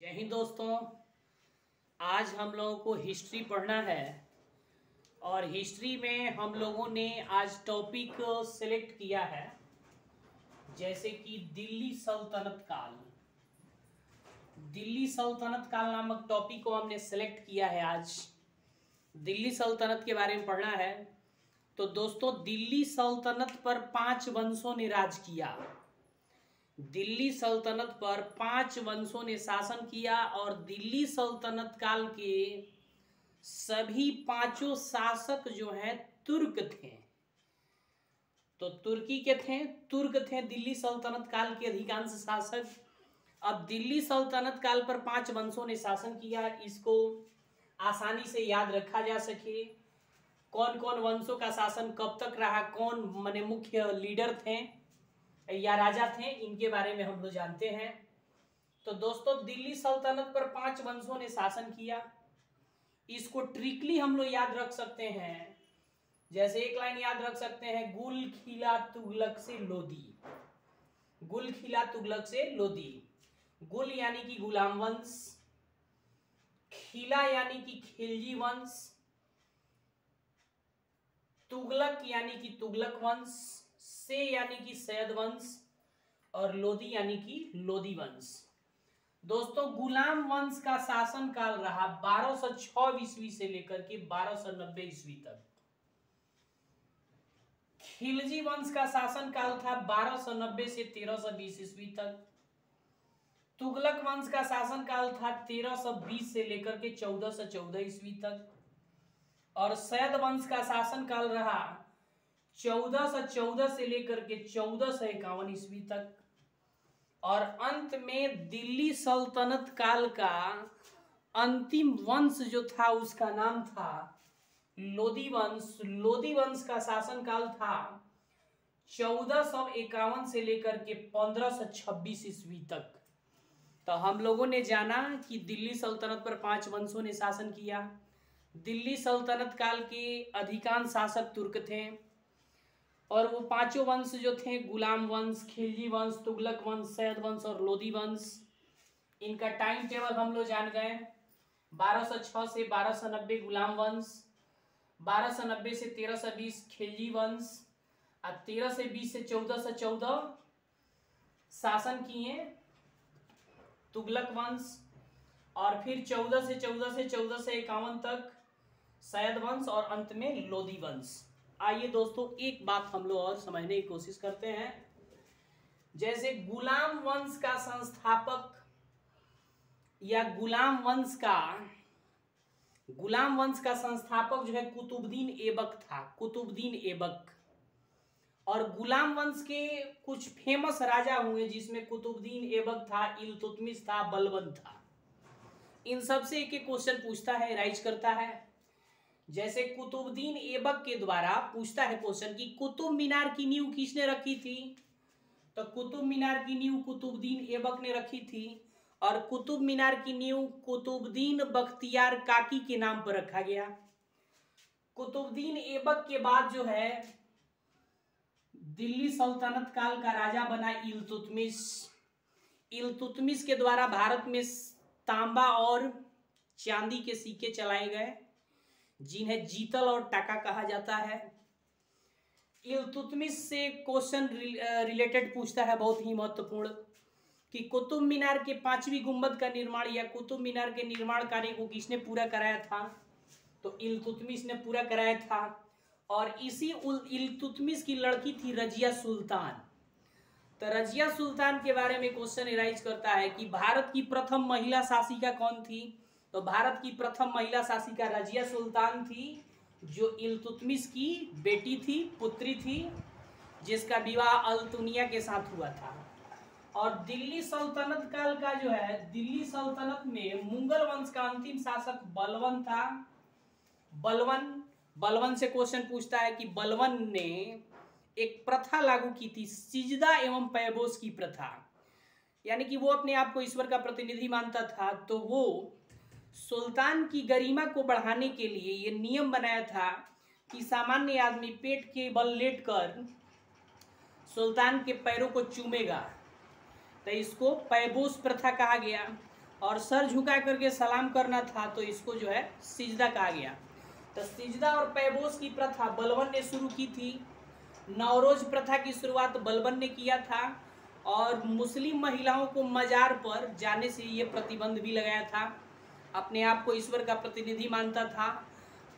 जय हिंद दोस्तों। आज हम लोगों को हिस्ट्री पढ़ना है और हिस्ट्री में हम लोगों ने आज टॉपिक सेलेक्ट किया है जैसे कि दिल्ली सल्तनत काल। दिल्ली सल्तनत काल नामक टॉपिक को हमने सेलेक्ट किया है। आज दिल्ली सल्तनत के बारे में पढ़ना है। तो दोस्तों, दिल्ली सल्तनत पर 5 वंशों ने राज किया। दिल्ली सल्तनत पर 5 वंशों ने शासन किया और दिल्ली सल्तनत काल के सभी 5 शासक जो हैं तुर्क थे। तो तुर्की के थे, तुर्क थे दिल्ली सल्तनत काल के अधिकांश शासक। अब दिल्ली सल्तनत काल पर 5 वंशों ने शासन किया। इसको आसानी से याद रखा जा सके, कौन कौन वंशों का शासन कब तक रहा, कौन माने मुख्य लीडर थे या राजा थे, इनके बारे में हम लोग जानते हैं। तो दोस्तों, दिल्ली सल्तनत पर 5 वंशों ने शासन किया। इसको ट्रिकली हम लोग याद रख सकते हैं। जैसे एक लाइन याद रख सकते हैं, गुल खिला तुगलक से लोदी। गुल खिला तुगलक से लोदी। गुल यानी कि गुलाम वंश, खिला यानी कि खिलजी वंश, तुगलक यानी कि तुगलक वंश, से यानी कि सैयद वंश और लोदी यानी कि लोदी वंश। दोस्तों, गुलाम वंश का शासन काल रहा 1206 ईस्वी से लेकर के 1290 ईस्वी तक। खिलजी वंश का शासन काल था 1290 से 1320 ईस्वी तक। तुगलक वंश का शासन काल था 1320 से लेकर के 1414 ईस्वी तक। और सैयद वंश का शासन काल रहा 1414 से लेकर के 1451 ईस्वी तक। और अंत में दिल्ली सल्तनत काल का अंतिम वंश जो था उसका नाम था लोदी वंश। लोदी वंश का शासन काल था 1451 से लेकर के 1526 ईस्वी तक। तो हम लोगों ने जाना कि दिल्ली सल्तनत पर 5 वंशों ने शासन किया। दिल्ली सल्तनत काल के अधिकांश शासक तुर्क थे और वो 5 वंश जो थे, गुलाम वंश, खिलजी वंश, तुगलक वंश, सैयद वंश और लोदी वंश, इनका टाइम टेबल हम लोग जान गए। 1206 से 1290 गुलाम वंश, 1290 से 1320 खिलजी वंश और 13 से 20 से 1414 शासन किए तुगलक वंश, और फिर 14 से 1451 तक सैयद वंश और अंत में लोदी वंश। आइए दोस्तों, एक बात हम लोग और समझने की कोशिश करते हैं। जैसे गुलाम वंश का संस्थापक या गुलाम वंश का संस्थापक जो है कुतुबुद्दीन ऐबक था, कुतुबुद्दीन ऐबक। और गुलाम वंश के कुछ फेमस राजा हुए जिसमें कुतुबुद्दीन ऐबक था, इल्तुतमिश था, बलबन था। इन सब से एक एक क्वेश्चन पूछता है, राइज करता है। जैसे कुतुबुद्दीन ऐबक के द्वारा पूछता है क्वेश्चन कि कुतुब मीनार की नींव किसने रखी थी? तो कुतुब मीनार की नींव कुतुबुद्दीन ऐबक ने रखी थी। और कुतुब मीनार की नींव कुतुबुद्दीन बख्तियार काकी के नाम पर रखा गया। कुतुबुद्दीन ऐबक के बाद जो है दिल्ली सल्तनत काल का राजा बना इल्तुतमिश। इल्तुतमिश के द्वारा भारत में तांबा और चांदी के सिक्के चलाए गए जिन्हें जीतल और टाका कहा जाता है। इल्तुतमिश से क्वेश्चन रिलेटेड पूछता है, बहुत ही महत्वपूर्ण, कि कुतुब मीनार के 5वीं गुंबद का निर्माण या कुतुब मीनार के निर्माण कार्य को किसने पूरा कराया था? तो इल्तुतमिश ने पूरा कराया था। और इसी इल्तुतमिश की लड़की थी रजिया सुल्तान। तो रजिया सुल्तान के बारे में क्वेश्चन राइज करता है कि भारत की प्रथम महिला शासिका कौन थी? तो भारत की प्रथम महिला शासिका रजिया सुल्तान थी, जो इल्तुतमिश की बेटी थी, पुत्री थी, जिसका विवाह अल्तुनिया के साथ हुआ था। और दिल्ली सल्तनत काल का जो है, दिल्ली सल्तनत में मुगल वंश का अंतिम शासक बलबन था। बलबन से क्वेश्चन पूछता है कि बलबन ने एक प्रथा लागू की थी, सिजदा एवं पैबोस की प्रथा, यानी कि वो अपने आप को ईश्वर का प्रतिनिधि मानता था। तो वो सुल्तान की गरिमा को बढ़ाने के लिए ये नियम बनाया था कि सामान्य आदमी पेट के बल लेटकर सुल्तान के पैरों को चूमेगा, तो इसको पैबोस प्रथा कहा गया। और सर झुका करके सलाम करना था, तो इसको जो है सिजदा कहा गया। तो सिजदा और पैबोस की प्रथा बलबन ने शुरू की थी। नौरोज प्रथा की शुरुआत बलबन ने किया था और मुस्लिम महिलाओं को मजार पर जाने से ये प्रतिबंध भी लगाया था। अपने आप को ईश्वर का प्रतिनिधि मानता था।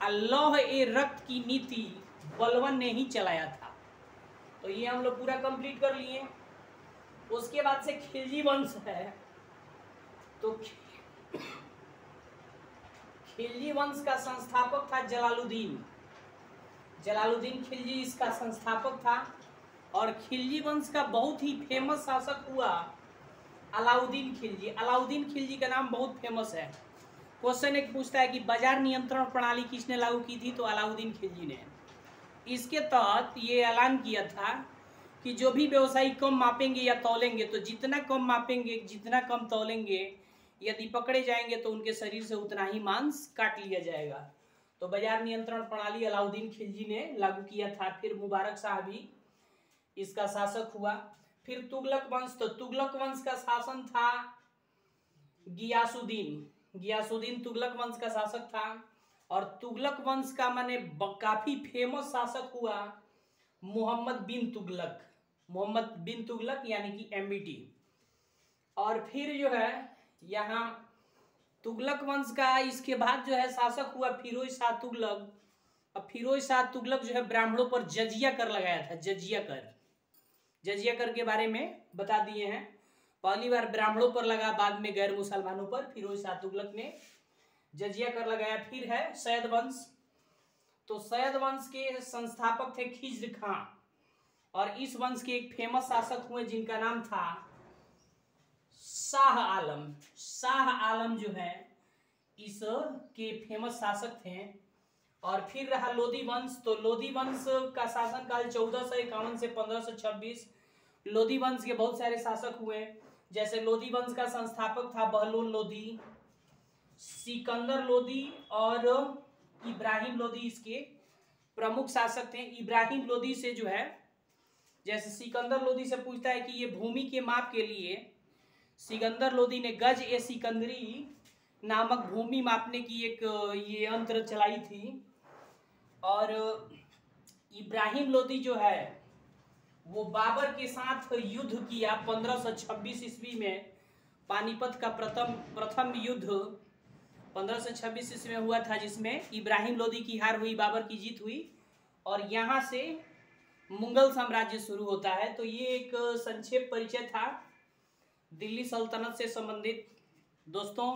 अल्लाह ए रक्त की नीति बलबन ने ही चलाया था। तो ये हम लोग पूरा कंप्लीट कर लिए। उसके बाद से खिलजी वंश है। तो खिलजी वंश का संस्थापक था जलालुद्दीन। जलालुद्दीन खिलजी इसका संस्थापक था। और खिलजी वंश का बहुत ही फेमस शासक हुआ अलाउद्दीन खिलजी। अलाउद्दीन खिलजी का नाम बहुत फेमस है। क्वेश्चन एक पूछता है कि बाजार नियंत्रण प्रणाली किसने लागू की थी, तो अलाउद्दीन खिलजी ने। इसके तहत ये ऐलान किया था कि जो भी व्यवसायी कम मापेंगे या तौलेंगे, तो जितना कम मापेंगे जितना कम तौलेंगे, यदि पकड़े जाएंगे तो उनके शरीर से उतना ही मांस काट लिया जाएगा। तो बाजार नियंत्रण प्रणाली अलाउद्दीन खिलजी ने लागू किया था। फिर मुबारक शाह भी इसका शासक हुआ। फिर तुगलक वंश। तो तुगलक वंश का शासन था गियासुद्दीन। गियासुद्दीन तुगलक वंश का शासक था। और तुगलक वंश का माने काफी फेमस शासक हुआ मोहम्मद बिन तुगलक। मोहम्मद बिन तुगलक यानी कि MBT। और फिर जो है यहाँ तुगलक वंश का इसके बाद जो है शासक हुआ फिरोज शाह तुगलक। अब फिरोज शाह तुगलक जो है ब्राह्मणों पर जजिया कर लगाया था। जजिया कर, जजिया कर के बारे में बता दिए हैं। पहली बार ब्राह्मणों पर लगा, बाद में गैर मुसलमानों पर फिरोज शाह तुगलक ने जजिया कर लगाया। फिर है सैयद वंश। तो सैयद वंश के संस्थापक थे खिज्र खां। और इस वंश के एक फेमस शासक हुए जिनका नाम था शाह आलम। शाह आलम जो है इस के फेमस शासक थे। और फिर रहा लोधी वंश। तो लोधी वंश का शासनकाल 1451 से 1526। लोधी वंश के बहुत सारे शासक हुए। जैसे लोधी वंश का संस्थापक था बहलोल लोधी, सिकंदर लोधी और इब्राहिम लोधी इसके प्रमुख शासक थे। इब्राहिम लोधी से जो है, जैसे सिकंदर लोधी से पूछता है कि ये भूमि के माप के लिए सिकंदर लोधी ने गज ए सिकंदरी नामक भूमि मापने की एक ये यंत्र चलाई थी। और इब्राहिम लोधी जो है वो बाबर के साथ युद्ध किया 1526 ईस्वी में। पानीपत का प्रथम युद्ध 1526 ईस्वी में हुआ था, जिसमें इब्राहिम लोधी की हार हुई, बाबर की जीत हुई। और यहाँ से मुगल साम्राज्य शुरू होता है। तो ये एक संक्षेप परिचय था दिल्ली सल्तनत से संबंधित। दोस्तों,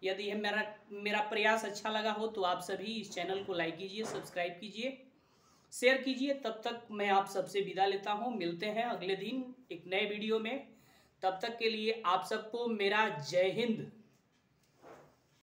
यदि मेरा प्रयास अच्छा लगा हो तो आप सभी इस चैनल को लाइक कीजिए, सब्सक्राइब कीजिए, शेयर कीजिए। तब तक मैं आप सबसे विदा लेता हूं। मिलते हैं अगले दिन एक नए वीडियो में। तब तक के लिए आप सबको मेरा जय हिंद।